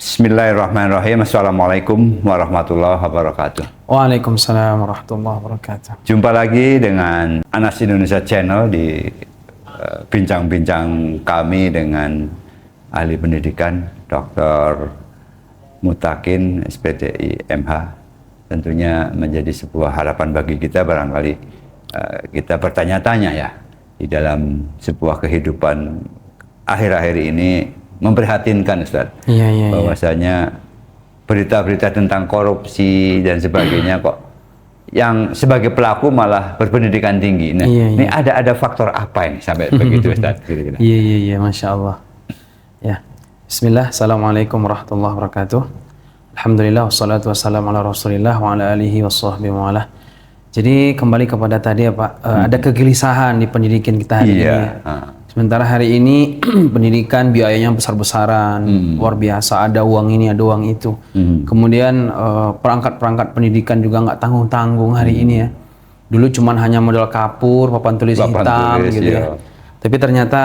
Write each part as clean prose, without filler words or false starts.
Bismillahirrahmanirrahim. Assalamualaikum warahmatullahi wabarakatuh. Waalaikumsalam warahmatullahi wabarakatuh. Jumpa lagi dengan Anas Indonesia Channel di bincang-bincang kami dengan ahli pendidikan Dr. Mutakin SPDI MH. Tentunya menjadi sebuah harapan bagi kita, barangkali kita bertanya-tanya ya di dalam sebuah kehidupan akhir-akhir ini. Memprihatinkan, Ustaz. Bahwasanya berita-berita tentang korupsi dan sebagainya kok yang sebagai pelaku malah berpendidikan tinggi. Nah, ini ada faktor apa ini sampai begitu, Ustaz? Iya, Masya Allah. Ya, Bismillah, Assalamualaikum warahmatullahi wabarakatuh. Alhamdulillah, wassalatu wassalamu ala rasulillah wa ala alihi wa sahbihi wa ala. Jadi kembali kepada tadi ya Pak, ada kegelisahan di pendidikan kita hari ini. Sementara hari ini pendidikan biayanya besar-besaran, luar biasa, ada uang ini, ada uang itu. Kemudian perangkat-perangkat pendidikan juga nggak tanggung-tanggung hari ini ya. Dulu cuman hanya modal kapur, papan tulis hitam gitu ya. Tapi ternyata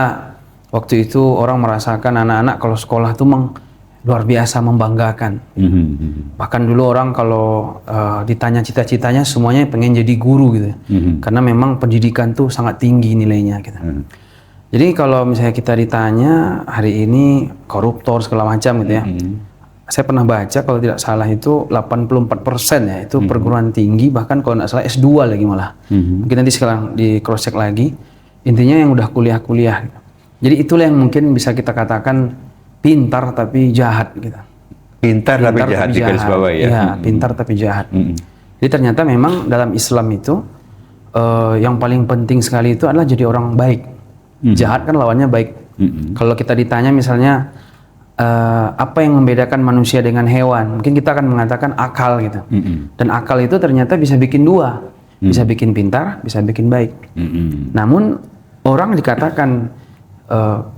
waktu itu orang merasakan anak-anak kalau sekolah tuh luar biasa membanggakan. Bahkan dulu orang kalau ditanya cita-citanya semuanya pengen jadi guru gitu. Karena memang pendidikan tuh sangat tinggi nilainya gitu. Jadi kalau misalnya kita ditanya hari ini koruptor segala macam gitu ya, saya pernah baca kalau tidak salah itu 84% ya itu perguruan tinggi, bahkan kalau tidak salah S2 lagi malah. Mungkin nanti sekarang di cross check lagi, intinya yang udah kuliah-kuliah. Jadi itulah yang mungkin bisa kita katakan pintar tapi jahat gitu. Pintar tapi jahat di garis bawah ya. Iya, pintar tapi jahat. Jadi ternyata memang dalam Islam itu yang paling penting sekali itu adalah jadi orang baik. Jahat kan lawannya baik. Kalau kita ditanya misalnya apa yang membedakan manusia dengan hewan, mungkin kita akan mengatakan akal gitu. Dan akal itu ternyata bisa bikin dua, bisa bikin pintar, bisa bikin baik. Namun orang dikatakan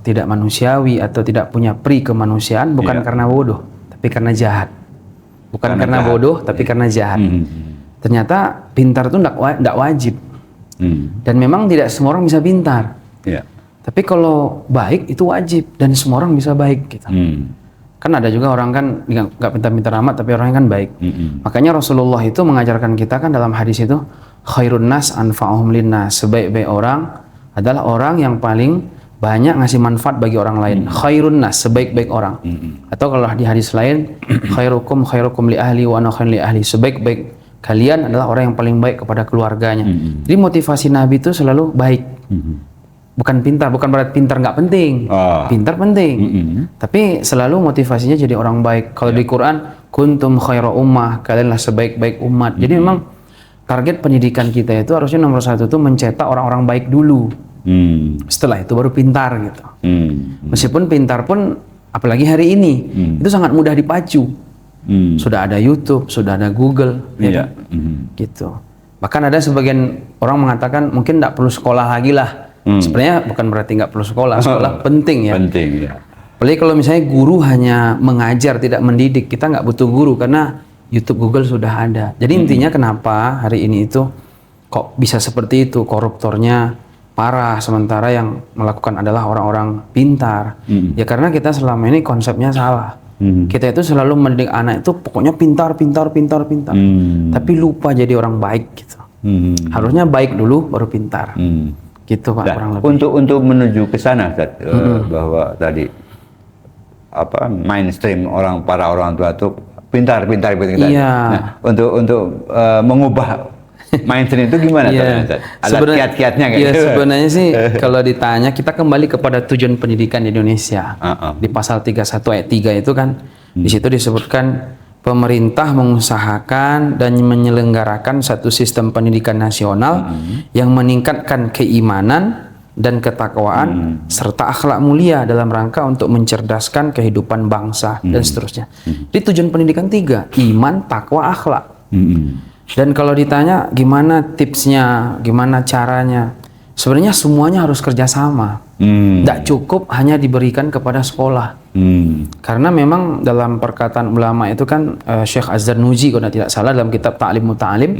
tidak manusiawi atau tidak punya pri kemanusiaan bukan karena bodoh, tapi karena jahat. Bukan karena bodoh, tapi karena jahat. Ternyata pintar itu tidak wajib. Dan memang tidak semua orang bisa pintar. Tapi kalau baik itu wajib dan semua orang bisa baik gitu. Kan ada juga orang kan nggak pintar-pintar amat tapi orangnya kan baik. Makanya Rasulullah itu mengajarkan kita kan dalam hadis itu khairun nas anfa'uhum linnas, sebaik-baik orang adalah orang yang paling banyak ngasih manfaat bagi orang lain. Khairun nas, sebaik-baik orang. Atau kalau di hadis lain khairukum li ahli wa ana khairun li ahli, sebaik-baik kalian adalah orang yang paling baik kepada keluarganya. Jadi motivasi Nabi itu selalu baik. Bukan pintar, bukan berarti pintar nggak penting. Pintar penting. Tapi selalu motivasinya jadi orang baik. Kalau di Quran, kuntum khairu ummah, kalianlah sebaik-baik umat. Jadi memang target pendidikan kita itu harusnya nomor satu itu mencetak orang-orang baik dulu. Setelah itu baru pintar gitu. Meskipun pintar pun, apalagi hari ini, itu sangat mudah dipacu. Sudah ada YouTube, sudah ada Google, ya kan? Gitu. Bahkan ada sebagian orang mengatakan mungkin nggak perlu sekolah lagi lah. Sebenarnya bukan berarti nggak perlu sekolah penting ya. Penting ya. Apalagi kalau misalnya guru hanya mengajar tidak mendidik, kita nggak butuh guru karena YouTube, Google sudah ada. Jadi intinya kenapa hari ini itu kok bisa seperti itu, koruptornya parah sementara yang melakukan adalah orang-orang pintar. Ya karena kita selama ini konsepnya salah. Kita itu selalu mendidik anak itu pokoknya pintar. Tapi lupa jadi orang baik gitu. Harusnya baik dulu baru pintar. Gitu Pak, kurang lebih. Untuk menuju ke sana bahwa tadi mainstream para orang tua itu pintar. Nah, untuk mengubah mainstream itu gimana? Ada kiat-kiatnya kayak gitu? Sebenarnya sih kalau ditanya kita kembali kepada tujuan pendidikan di Indonesia. Di pasal 31 ayat 3 itu kan di situ disebutkan pemerintah mengusahakan dan menyelenggarakan satu sistem pendidikan nasional yang meningkatkan keimanan dan ketakwaan serta akhlak mulia dalam rangka untuk mencerdaskan kehidupan bangsa dan seterusnya. Jadi tujuan pendidikan 3, iman, takwa, akhlak. Dan kalau ditanya gimana tipsnya, gimana caranya, sebenarnya semuanya harus kerjasama. Tidak cukup hanya diberikan kepada sekolah. Karena memang dalam perkataan ulama itu kan Syekh Az-Zarnuji kalau tidak salah dalam kitab Ta'lim Muta'alim,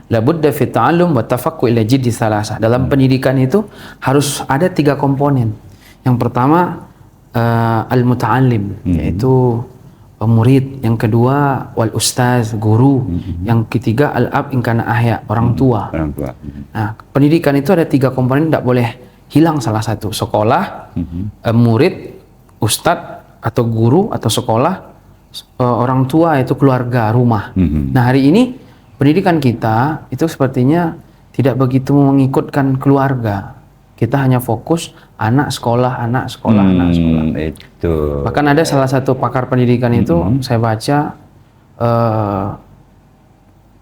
labudda fi ta'allum wa tafaqquh ila jiddi salasah. Dalam pendidikan itu harus ada 3 komponen. Yang pertama al-muta'allim, yaitu murid, yang kedua wal ustaz, guru, yang ketiga al-ab in kana ahya, orang tua. Orang tua. Nah, pendidikan itu ada 3 komponen, tidak boleh hilang salah satu. Sekolah, murid, ustadz atau guru atau sekolah, orang tua itu keluarga, rumah. Nah, hari ini pendidikan kita itu sepertinya tidak begitu mengikutkan keluarga. Kita hanya fokus anak sekolah, anak sekolah, anak sekolah. Itu. Bahkan ada salah satu pakar pendidikan itu, saya baca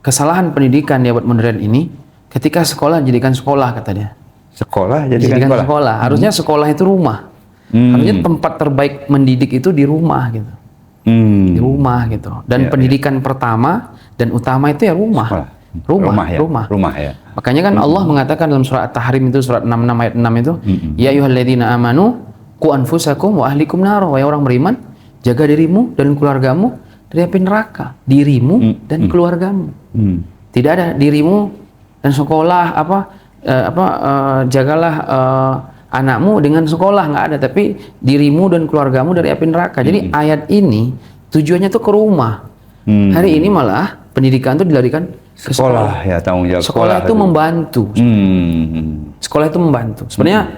kesalahan pendidikan di abad modern ini, ketika sekolah jadikan sekolah, kata dia. Sekolah jadikan sekolah. Harusnya sekolah itu rumah. Harusnya tempat terbaik mendidik itu di rumah gitu. Di rumah gitu. Dan pendidikan pertama dan utama itu ya rumah. Sekolah. Rumah Ya. Makanya kan Allah mengatakan dalam surat At-Tahrim itu, surat 66 ayat 6 itu, ya ayyuhalladzina amanu qu anfusakum wa ahlikum nar, wahai orang beriman, jaga dirimu dan keluargamu dari api neraka. Dirimu dan keluargamu. Tidak ada dirimu dan sekolah jagalah anakmu dengan sekolah, nggak ada, tapi dirimu dan keluargamu dari api neraka. Jadi ayat ini tujuannya tuh ke rumah. Hari ini malah pendidikan itu dilarikan ke Sekolah ya, tanggung jawab sekolah itu membantu. Sekolah itu membantu. Sebenarnya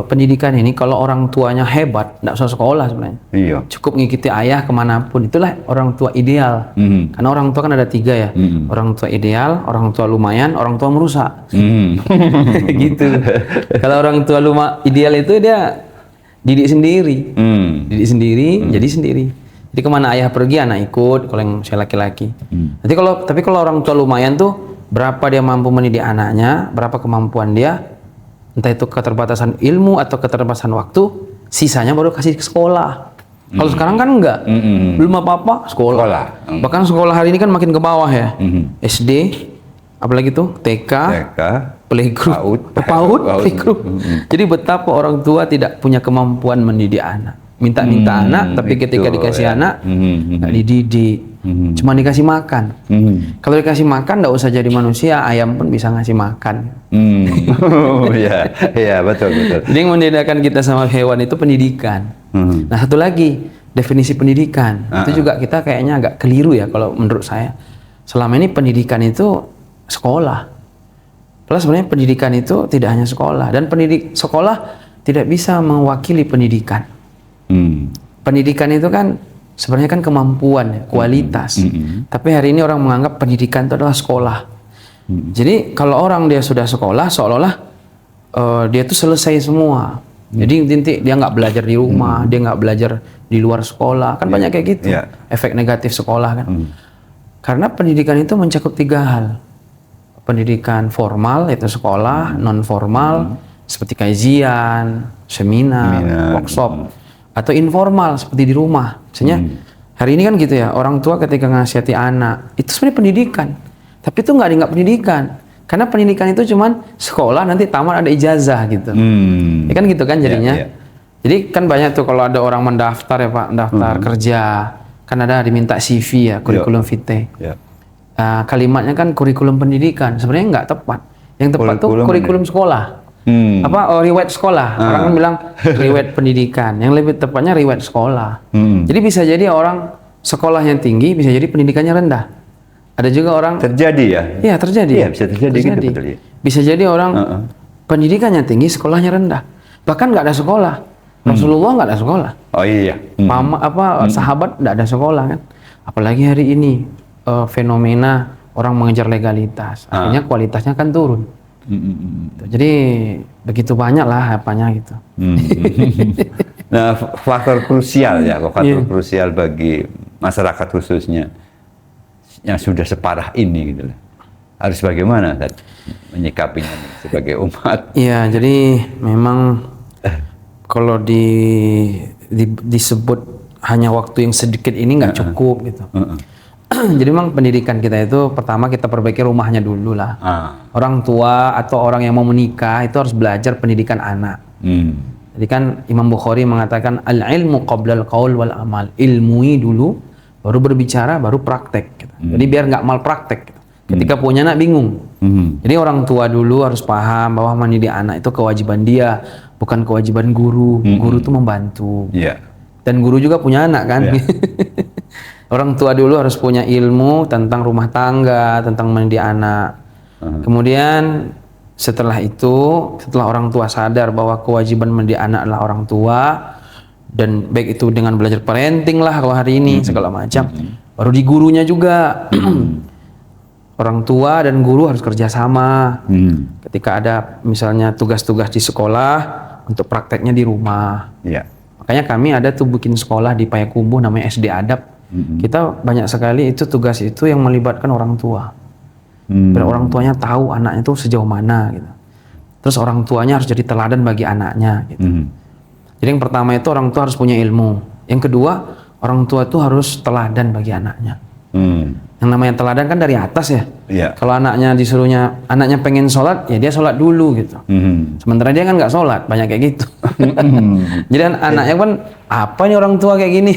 pendidikan ini kalau orang tuanya hebat, nggak usah sekolah sebenarnya. Iya. Cukup ngikuti ayah kemanapun. Itulah orang tua ideal. Karena orang tua kan ada 3 ya. Orang tua ideal, orang tua lumayan, orang tua merusak. Gitu. Kalau orang tua ideal itu dia didik sendiri. Didik sendiri, jadi sendiri. Jadi kemana ayah pergi, anak ikut. Kalau yang saya laki-laki. Tapi kalau orang tua lumayan tuh, berapa dia mampu mendidik anaknya, berapa kemampuan dia, entah itu keterbatasan ilmu atau keterbatasan waktu, sisanya baru kasih ke sekolah. Kalau sekarang kan enggak, belum apa-apa sekolah. Bahkan sekolah hari ini kan makin ke bawah ya. SD, apalagi tuh TK, playgroup, PAUD, playgroup. Jadi betapa orang tua tidak punya kemampuan mendidik anak. Minta-minta anak, tapi ketika dikasih anak nggak dididik, cuma dikasih makan. Kalau dikasih makan nggak usah jadi manusia, ayam pun bisa ngasih makan. Iya, betul. Jadi yang membedakan kita sama hewan itu pendidikan. Nah, satu lagi definisi pendidikan itu juga kita kayaknya agak keliru ya kalau menurut saya. Selama ini pendidikan itu sekolah. Plus sebenarnya pendidikan itu tidak hanya sekolah, dan sekolah tidak bisa mewakili pendidikan. Pendidikan itu kan sebenarnya kan kemampuan ya, kualitas. Tapi hari ini orang menganggap pendidikan itu adalah sekolah. Jadi kalau orang dia sudah sekolah, seolah-olah dia tuh selesai semua. Jadi inti dia nggak belajar di rumah, dia nggak belajar di luar sekolah. Kan banyak kayak gitu. Efek negatif sekolah kan. Karena pendidikan itu mencakup 3 hal. Pendidikan formal itu sekolah, non formal seperti kajian, seminar, workshop. Atau informal seperti di rumah. Misalnya hari ini kan gitu ya, orang tua ketika ngasihati anak itu sebenarnya pendidikan, tapi itu nggak dianggap pendidikan, karena pendidikan itu cuman sekolah, nanti tamat ada ijazah gitu. Ya kan gitu kan jadinya. Jadi kan banyak tuh kalau ada orang mendaftar ya Pak, daftar kerja kan ada diminta CV ya, kurikulum vitae. Kalimatnya kan kurikulum pendidikan, sebenarnya nggak tepat. Yang tepat tuh kurikulum sekolah. Riwayat sekolah. Orang kan bilang riwayat pendidikan. Yang lebih tepatnya riwayat sekolah. Jadi bisa jadi orang sekolahnya tinggi, bisa jadi pendidikannya rendah. Ada juga orang terjadi ya? Iya, terjadi. Iya, bisa terjadi. Gitu, betul, ya. Bisa jadi orang pendidikannya tinggi, sekolahnya rendah. Bahkan nggak ada sekolah. Rasulullah nggak ada sekolah. Oh iya. Sahabat nggak ada sekolah kan. Apalagi hari ini fenomena orang mengejar legalitas. Akhirnya kualitasnya kan turun. Jadi begitu banyak lah apanya gitu. Nah, faktor krusial ya, krusial bagi masyarakat khususnya yang sudah separah ini gitu. Harus bagaimana menyikapinya sebagai umat? Iya, jadi memang kalau disebut hanya waktu yang sedikit ini nggak cukup gitu. Jadi memang pendidikan kita itu pertama kita perbaiki rumahnya dulu lah. Orang tua atau orang yang mau menikah itu harus belajar pendidikan anak. Jadi kan Imam Bukhari mengatakan al-ilmu qablal qaul wal amal. Ilmui dulu, baru berbicara, baru praktek. Gitu. Jadi biar nggak malpraktek. Gitu. Ketika punya anak bingung. Jadi orang tua dulu harus paham bahwa mendidik anak itu kewajiban dia, bukan kewajiban guru. Guru itu membantu. Dan guru juga punya anak kan. Orang tua dulu harus punya ilmu tentang rumah tangga, tentang mendidik anak. Kemudian setelah orang tua sadar bahwa kewajiban mendidik anak adalah orang tua, dan baik itu dengan belajar parenting lah kalau hari ini segala macam, baru di gurunya juga. Orang tua dan guru harus kerjasama. Ketika ada misalnya tugas-tugas di sekolah, untuk prakteknya di rumah. Makanya kami ada tuh bikin sekolah di Payakumbuh namanya SD Adab. Kita banyak sekali itu tugas itu yang melibatkan orang tua. Biar orang tuanya tahu anaknya itu sejauh mana gitu. Terus orang tuanya harus jadi teladan bagi anaknya gitu. Jadi yang pertama itu orang tua harus punya ilmu. Yang kedua, orang tua itu harus teladan bagi anaknya. Yang namanya teladan kan dari atas ya. Kalau anaknya anaknya pengen sholat, ya dia sholat dulu gitu. Sementara dia kan nggak sholat, banyak kayak gitu. Jadi anaknya kan, apa nih orang tua kayak gini?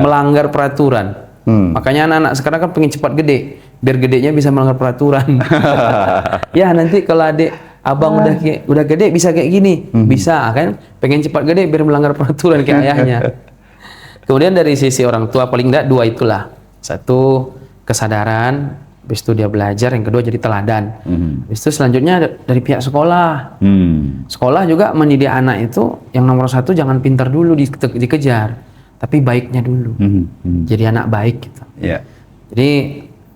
Melanggar peraturan. Makanya anak-anak sekarang kan pengen cepat gede, biar gedenya bisa melanggar peraturan. Ya nanti kalau abang udah gede bisa kayak gini, bisa kan? Pengen cepat gede biar melanggar peraturan kayak ayahnya. Kemudian dari sisi orang tua paling enggak dua itulah. Satu, kesadaran, habis itu dia belajar, yang kedua jadi teladan. Habis itu selanjutnya dari pihak sekolah. Sekolah juga mendidik anak itu yang nomor satu jangan pintar dulu dikejar, tapi baiknya dulu. Jadi anak baik gitu. Jadi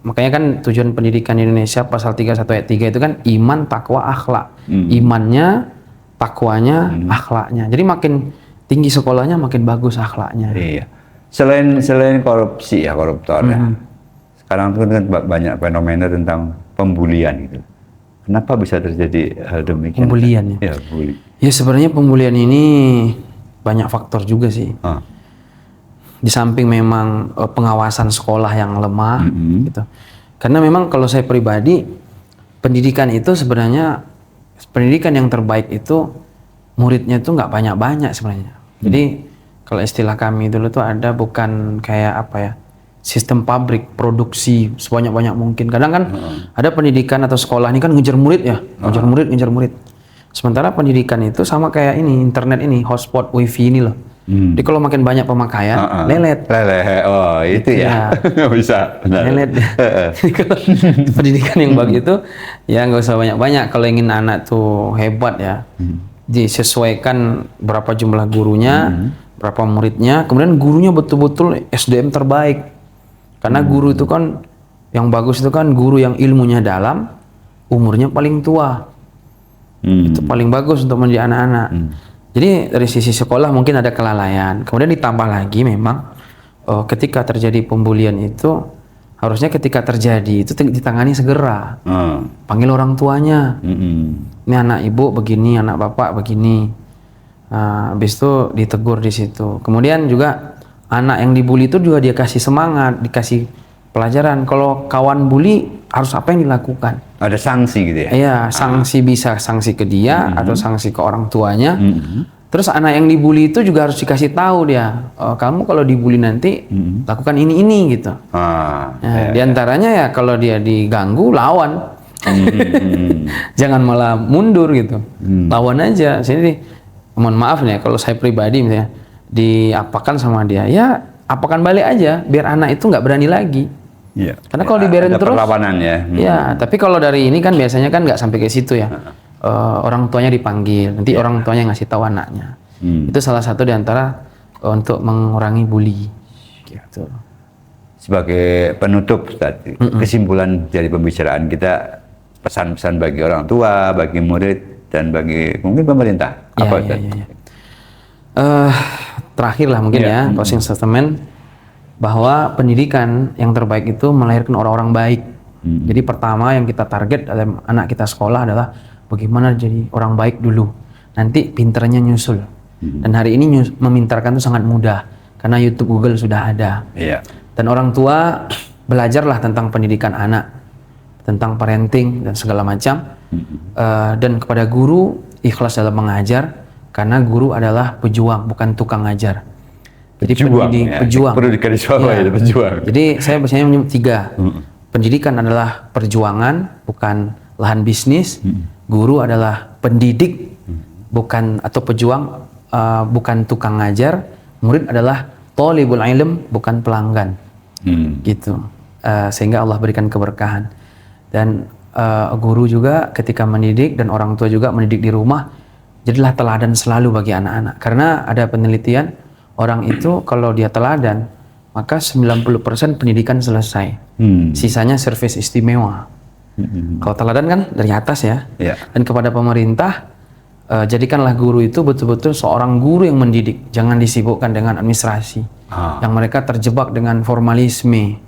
makanya kan tujuan pendidikan Indonesia pasal 31 ayat 3 itu kan iman, takwa, akhlak. Imannya, takwanya, akhlaknya. Jadi makin tinggi sekolahnya makin bagus akhlaknya. Selain korupsi ya, koruptor ya. Sekarang itu kan banyak fenomena tentang pembulian gitu. Kenapa bisa terjadi hal demikian? Pembulian ya? Bully. Ya sebenarnya pembulian ini banyak faktor juga sih. Di samping memang pengawasan sekolah yang lemah gitu. Karena memang kalau saya pribadi, pendidikan itu sebenarnya, pendidikan yang terbaik itu muridnya itu nggak banyak-banyak sebenarnya. Jadi kalau istilah kami dulu tuh ada bukan kayak apa ya, sistem pabrik produksi sebanyak-banyak mungkin. Kadang kan ada pendidikan atau sekolah ini kan ngejar murid ya, ngejar murid. Sementara pendidikan itu sama kayak ini, internet ini, hotspot, wifi ini loh. Jadi kalau makin banyak pemakaian, lelet. Oh itu ya, bisa. Benar. Lelet. Jadi kalau pendidikan yang bagus itu, ya nggak usah banyak-banyak. Kalau ingin anak tuh hebat ya, disesuaikan berapa jumlah gurunya, berapa muridnya, kemudian gurunya betul-betul SDM terbaik. Karena guru itu kan, yang bagus itu kan guru yang ilmunya dalam, umurnya paling tua. Itu paling bagus untuk mendidik anak-anak. Jadi dari sisi sekolah mungkin ada kelalaian. Kemudian ditambah lagi memang ketika terjadi pembulian itu, harusnya ketika terjadi itu ditangani segera. Panggil orang tuanya. Ini anak ibu begini, anak bapak begini. Habis itu ditegur di situ. Kemudian juga anak yang dibully itu juga dia kasih semangat, dikasih pelajaran. Kalau kawan bully harus apa yang dilakukan? Ada sanksi gitu ya? Iya, sanksi bisa sanksi ke dia atau sanksi ke orang tuanya. Terus anak yang dibully itu juga harus dikasih tahu dia, kamu kalau dibully nanti lakukan ini gitu. Di antaranya ya kalau dia diganggu lawan, jangan malah mundur gitu, lawan aja. Jadi mohon maaf nih kalau saya pribadi misalnya diapakan sama dia, ya apakan balik aja biar anak itu nggak berani lagi. Karena kalau dibiarin terus, perlawanan ya. Ya, tapi kalau dari ini kan biasanya kan nggak sampai ke situ ya. Orang tuanya dipanggil, nanti orang tuanya ngasih tahu anaknya. Itu salah satu diantara untuk mengurangi bully. Gitu. Sebagai penutup tadi, kesimpulan dari pembicaraan kita, pesan-pesan bagi orang tua, bagi murid, dan bagi mungkin pemerintah. Apa itu? Terakhir lah mungkin closing statement. Bahwa pendidikan yang terbaik itu melahirkan orang-orang baik. Jadi pertama yang kita target dalam anak kita sekolah adalah bagaimana jadi orang baik dulu. Nanti pinternya nyusul. Dan hari ini memintarkan itu sangat mudah karena YouTube, Google sudah ada. Dan orang tua belajarlah tentang pendidikan anak, tentang parenting dan segala macam. Dan kepada guru ikhlas dalam mengajar karena guru adalah pejuang bukan tukang ngajar. Jadi pejuang. Perlu digarisbawahi itu pejuang. Jadi saya biasanya menyebut 3. Pendidikan adalah perjuangan, bukan lahan bisnis. Guru adalah pendidik, bukan atau pejuang, bukan tukang ngajar. Murid adalah thalibul ilm, bukan pelanggan. gitu. Sehingga Allah berikan keberkahan. Dan guru juga ketika mendidik dan orang tua juga mendidik di rumah, jadilah teladan selalu bagi anak-anak. Karena ada penelitian, orang itu kalau dia teladan, maka 90% pendidikan selesai. Sisanya servis istimewa. Kalau teladan kan dari atas ya. Dan kepada pemerintah, jadikanlah guru itu betul-betul seorang guru yang mendidik. Jangan disibukkan dengan administrasi. Yang mereka terjebak dengan formalisme.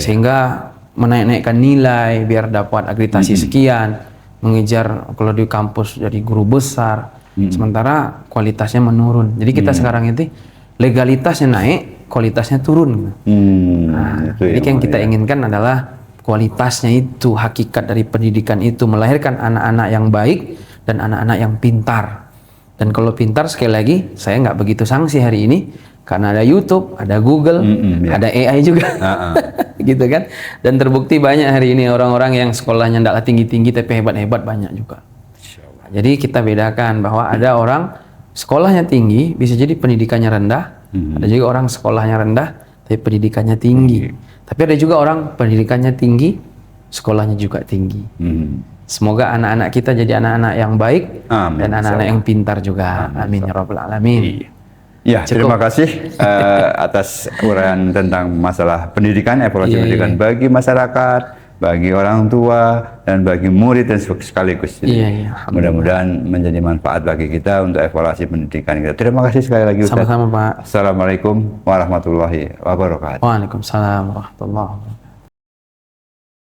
Sehingga menaik-naikkan nilai biar dapat akreditasi sekian, mengejar kalau di kampus jadi guru besar, sementara kualitasnya menurun. Jadi kita sekarang itu legalitasnya naik, kualitasnya turun. Jadi yang kita inginkan adalah kualitasnya itu, hakikat dari pendidikan itu melahirkan anak-anak yang baik dan anak-anak yang pintar. Dan kalau pintar, sekali lagi saya nggak begitu sanksi hari ini karena ada YouTube, ada Google, ada AI juga. Gitu kan. Dan terbukti banyak hari ini orang-orang yang sekolahnya tidak tinggi-tinggi tapi hebat-hebat banyak juga. Jadi kita bedakan bahwa ada orang sekolahnya tinggi bisa jadi pendidikannya rendah, ada juga orang sekolahnya rendah tapi pendidikannya tinggi. Tapi ada juga orang pendidikannya tinggi, sekolahnya juga tinggi. Semoga anak-anak kita jadi anak-anak yang baik dan anak-anak yang pintar juga. Amin ya rabbal alamin. Ya, terima kasih atas uraian tentang masalah pendidikan, evaluasi pendidikan bagi masyarakat, bagi orang tua, dan bagi murid dan sekaligus. Mudah-mudahan menjadi manfaat bagi kita untuk evaluasi pendidikan kita. Terima kasih sekali lagi Ustaz. Sama-sama Pak. Assalamualaikum warahmatullahi wabarakatuh. Waalaikumsalam warahmatullahi wabarakatuh.